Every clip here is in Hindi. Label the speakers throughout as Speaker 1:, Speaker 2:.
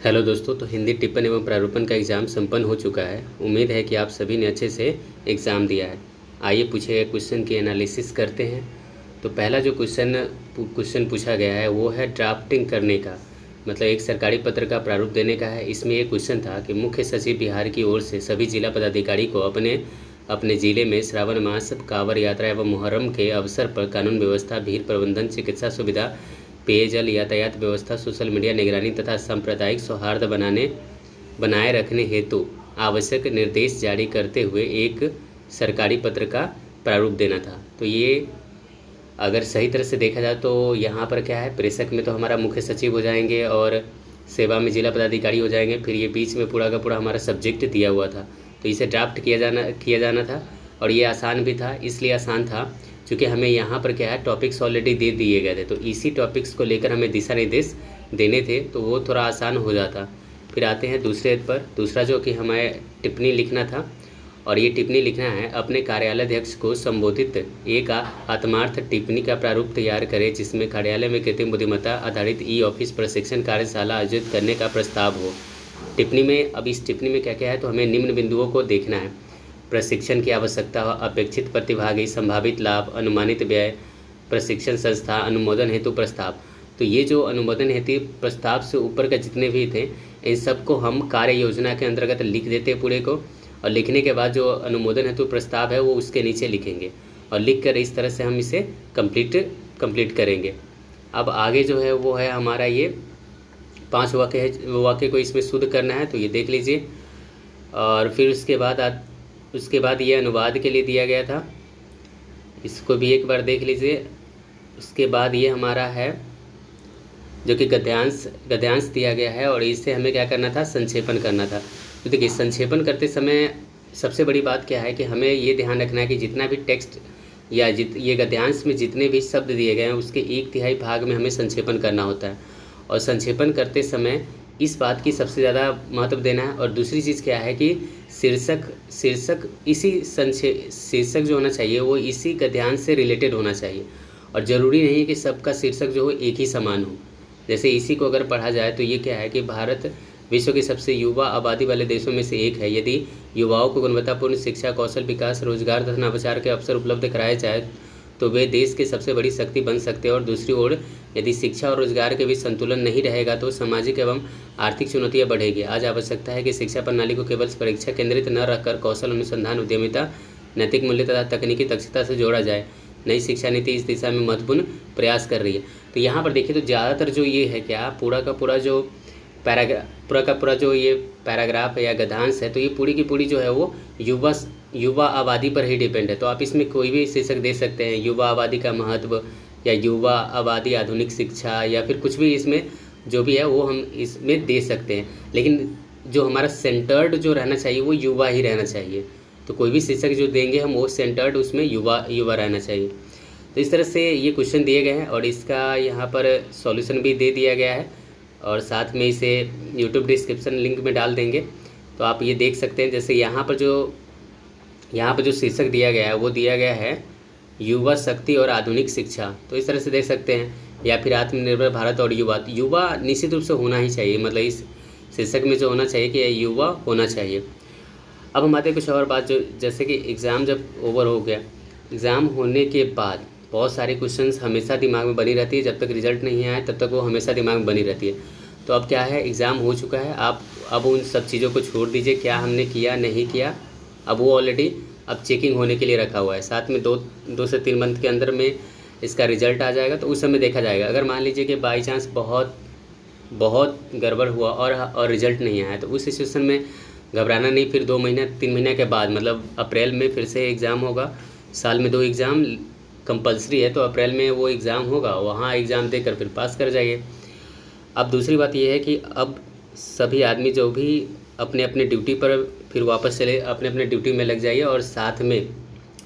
Speaker 1: हेलो दोस्तों, तो हिंदी टिप्पण एवं प्रारूपण का एग्ज़ाम संपन्न हो चुका है। उम्मीद है कि आप सभी ने अच्छे से एग्ज़ाम दिया है। आइए पूछे गए क्वेश्चन की एनालिसिस करते हैं। तो पहला जो क्वेश्चन पूछा गया है वो है ड्राफ्टिंग करने का, मतलब एक सरकारी पत्र का प्रारूप देने का है। इसमें ये क्वेश्चन था कि मुख्य सचिव बिहार की ओर से सभी जिला पदाधिकारी को अपने अपने ज़िले में श्रावण मास, कांवड़ यात्रा एवं मुहर्रम के अवसर पर कानून व्यवस्था, भीड़ प्रबंधन, चिकित्सा सुविधा, पेयजल, यातायात व्यवस्था, सोशल मीडिया निगरानी तथा सांप्रदायिक सौहार्द बनाए रखने हेतु आवश्यक निर्देश जारी करते हुए एक सरकारी पत्र का प्रारूप देना था। तो ये अगर सही तरह से देखा जाए तो यहाँ पर क्या है, प्रेषक में तो हमारा मुख्य सचिव हो जाएंगे और सेवा में जिला पदाधिकारी हो जाएंगे। फिर ये बीच में पूरा का पूरा हमारा सब्जेक्ट दिया हुआ था, तो इसे ड्राफ्ट किया जाना था। और ये आसान भी था, इसलिए आसान था क्योंकि हमें यहाँ पर क्या है, टॉपिक्स ऑलरेडी दे दिए गए थे, तो इसी टॉपिक्स को लेकर हमें दिशा निर्देश देने थे, तो वो थोड़ा आसान हो जाता। फिर आते हैं दूसरे पर, दूसरा जो कि हमें टिप्पणी लिखना था, और ये टिप्पणी लिखना है अपने कार्यालयाध्यक्ष को संबोधित एक आत्मार्थ टिप्पणी का प्रारूप तैयार करें जिसमें कार्यालय में कृत्रिम बुद्धिमत्ता आधारित ई ऑफिस प्रशिक्षण कार्यशाला आयोजित करने का प्रस्ताव हो। टिप्पणी में, अब इस टिप्पणी में क्या क्या है, तो हमें निम्न बिंदुओं को देखना है। प्रशिक्षण की आवश्यकता, अपेक्षित प्रतिभागी, संभावित लाभ, अनुमानित व्यय, प्रशिक्षण संस्था, अनुमोदन हेतु प्रस्ताव। तो ये जो अनुमोदन हेतु प्रस्ताव से ऊपर का जितने भी थे, इन सबको हम कार्य योजना के अंतर्गत लिख देते हैं पूरे को, और लिखने के बाद जो अनुमोदन हेतु प्रस्ताव है वो उसके नीचे लिखेंगे, और लिख कर इस तरह से हम इसे कंप्लीट करेंगे। अब आगे जो है वो है हमारा ये 5 वाक्य है, वाक्य को इसमें शुद्ध करना है, तो ये देख लीजिए। और फिर उसके बाद ये अनुवाद के लिए दिया गया था, इसको भी एक बार देख लीजिए। उसके बाद ये हमारा है जो कि गद्यांश दिया गया है, और इससे हमें क्या करना था, संक्षेपण करना था। तो देखिए, संक्षेपण करते समय सबसे बड़ी बात क्या है कि हमें ये ध्यान रखना है कि जितना भी टेक्स्ट या ये गद्यांश में जितने भी शब्द दिए गए हैं उसके 1/3 भाग में हमें संक्षेपण करना होता है। और संक्षेपण करते समय इस बात की सबसे ज़्यादा महत्व देना है। और दूसरी चीज़ क्या है कि शीर्षक शीर्षक जो होना चाहिए वो इसी गद्यांश से रिलेटेड होना चाहिए, और ज़रूरी नहीं है कि सबका शीर्षक जो हो एक ही समान हो। जैसे इसी को अगर पढ़ा जाए तो ये क्या है कि भारत विश्व के सबसे युवा आबादी वाले देशों में से एक है। यदि युवाओं को गुणवत्तापूर्ण शिक्षा, कौशल विकास, रोजगार तथा नवाचार के अवसर उपलब्ध कराए जाए तो वे देश के सबसे बड़ी शक्ति बन सकते हैं। और दूसरी ओर यदि शिक्षा और रोजगार के बीच संतुलन नहीं रहेगा तो सामाजिक एवं आर्थिक चुनौतियां बढ़ेगी। आज आवश्यकता है कि शिक्षा प्रणाली को केवल परीक्षा केंद्रित न रखकर कौशल, अनुसंधान, उद्यमिता, नैतिक मूल्य तथा तकनीकी दक्षता से जोड़ा जाए। नई शिक्षा नीति इस दिशा में महत्वपूर्ण प्रयास कर रही है। तो यहाँ पर देखिए, तो ज़्यादातर जो ये है क्या, पूरा का पूरा जो ये पैराग्राफ है या गद्यांश है, तो ये पूरी की पूरी जो है वो युवा आबादी पर ही डिपेंड है। तो आप इसमें कोई भी शीर्षक दे सकते हैं, युवा आबादी का महत्व, या युवा आबादी आधुनिक शिक्षा, या फिर कुछ भी इसमें जो भी है वो हम इसमें दे सकते हैं। लेकिन जो हमारा सेंटर्ड जो रहना चाहिए वो युवा ही रहना चाहिए। तो कोई भी शीर्षक जो देंगे हम वो सेंटर्ड उसमें युवा रहना चाहिए। तो इस तरह से ये क्वेश्चन दिए गए हैं, और इसका यहाँ पर सॉल्यूशन भी दे दिया गया है, और साथ में इसे यूट्यूब डिस्क्रिप्शन लिंक में डाल देंगे, तो आप ये देख सकते हैं। जैसे यहाँ पर जो शीर्षक दिया गया है वो दिया गया है युवा शक्ति और आधुनिक शिक्षा, तो इस तरह से देख सकते हैं। या फिर आत्मनिर्भर भारत और युवा निश्चित रूप से होना ही चाहिए, मतलब इस शीर्षक में जो होना चाहिए कि युवा होना चाहिए। अब हम आते हैं कुछ और बात, जो जैसे कि एग्ज़ाम जब ओवर हो गया, एग्ज़ाम होने के बाद बहुत सारे क्वेश्चंस हमेशा दिमाग में बनी रहती है। जब तक रिजल्ट नहीं आए तब तक वो हमेशा दिमाग में बनी रहती है। तो अब क्या है, एग्ज़ाम हो चुका है, आप अब उन सब चीज़ों को छोड़ दीजिए, क्या हमने किया नहीं किया, अब वो ऑलरेडी अब चेकिंग होने के लिए रखा हुआ है। साथ में 2 से 3 मंथ के अंदर में इसका रिजल्ट आ जाएगा, तो उस समय देखा जाएगा। अगर मान लीजिए कि बाई चांस बहुत गड़बड़ हुआ और रिजल्ट नहीं आया, तो उस सिचुएशन में घबराना नहीं। फिर 2 महीने 3 महीने के बाद, मतलब अप्रैल में फिर से एग्ज़ाम होगा। साल में 2 एग्ज़ाम कंपलसरी है, तो अप्रैल में वो एग्ज़ाम होगा, वहाँ एग्ज़ाम देकर फिर पास कर जाइए। अब दूसरी बात ये है कि अब सभी आदमी जो भी अपने अपने ड्यूटी पर फिर वापस चले, अपने अपने ड्यूटी में लग जाइए, और साथ में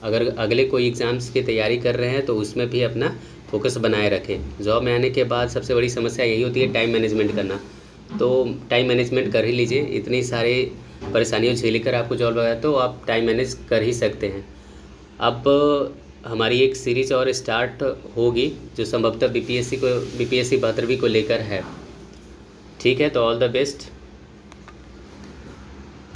Speaker 1: अगर अगले कोई एग्ज़ाम्स की तैयारी कर रहे हैं तो उसमें भी अपना फोकस बनाए रखें। जॉब में आने के बाद सबसे बड़ी समस्या यही होती है, टाइम मैनेजमेंट करना। तो टाइम मैनेजमेंट कर ही लीजिए, इतनी सारी परेशानियों झेल कर आपको जॉब लगा तो आप टाइम मैनेज कर ही सकते हैं। अब हमारी एक सीरीज़ और स्टार्ट होगी जो संभवतः बीपीएससी 72वीं को लेकर है। ठीक है, तो ऑल द बेस्ट।